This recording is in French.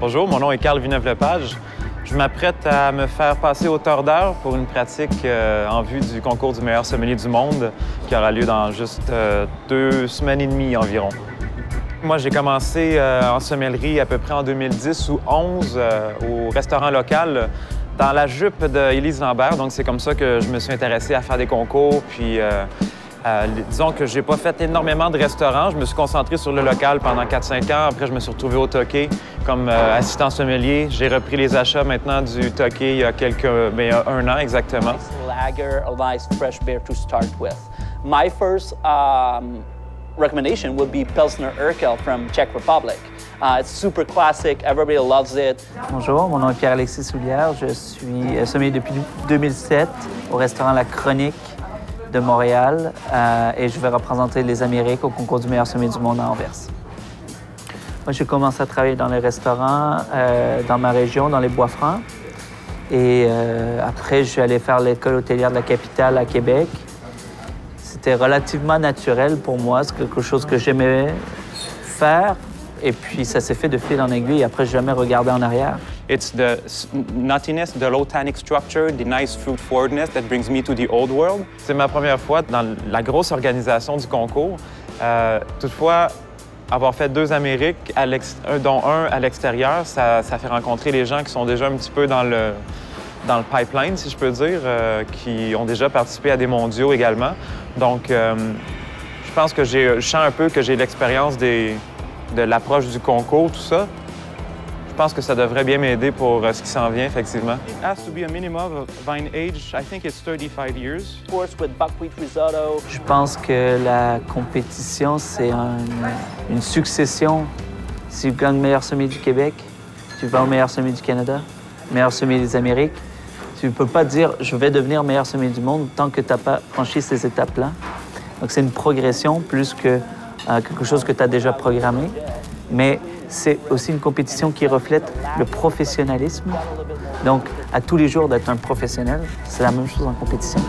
Bonjour, mon nom est Carl Villeneuve-Lepage. Je m'apprête à me faire passer auteur d'heure pour une pratique en vue du concours du meilleur sommelier du monde qui aura lieu dans juste 2 semaines et demie environ. Moi, j'ai commencé en sommellerie à peu près en 2010 ou 2011 au restaurant local dans la jupe d'Élise Lambert. Donc, c'est comme ça que je me suis intéressé à faire des concours. Puis, disons que j'ai pas fait énormément de restaurants. Je me suis concentré sur le local pendant 4-5 ans. Après, je me suis retrouvé au Tokay comme assistant sommelier. J'ai repris les achats maintenant du Tokay il y a il y a 1 an exactement. Lager, a nice fresh beer to start with. My first recommendation would be Pilsner Urquell from Czech Republic. It's super classic, everybody loves it. Bonjour, mon nom est Pierre-Alexis Soulière. Je suis sommelier depuis 2007 au restaurant La Chronique de Montréal et je vais représenter les Amériques au concours du meilleur sommelier du monde à Anvers. Moi, j'ai commencé à travailler dans les restaurants dans ma région, dans les Bois-Francs. Et après, je suis allé faire l'école hôtelière de la capitale à Québec. C'était relativement naturel pour moi, c'est quelque chose que j'aimais faire. Et puis, ça s'est fait de fil en aiguille. Après, je n'ai jamais regardé en arrière. It's the nuttiness, the low tannic structure, the nice fruit forwardness that brings me to the old world. C'est ma première fois dans la grosse organisation du concours. Toutefois, avoir fait 2 Amériques, dont un à l'extérieur, ça fait rencontrer les gens qui sont déjà un petit peu dans le pipeline, si je peux dire, qui ont déjà participé à des mondiaux également. Donc, je pense que je sens un peu que j'ai l'expérience de l'approche du concours, tout ça. Je pense que ça devrait bien m'aider pour ce qui s'en vient, effectivement. It has to be a minimum of vine age. I think it's 35 years. Of course, with buckwheat risotto. Je pense que la compétition, c'est une succession. Si tu gagnes meilleur sommelier du Québec, tu vas au meilleur sommelier du Canada, meilleur sommelier des Amériques. Tu ne peux pas dire « je vais devenir meilleur sommelier du monde » tant que tu n'as pas franchi ces étapes-là. Donc, c'est une progression plus que quelque chose que tu as déjà programmé. Mais c'est aussi une compétition qui reflète le professionnalisme. Donc, à tous les jours d'être un professionnel, c'est la même chose en compétition.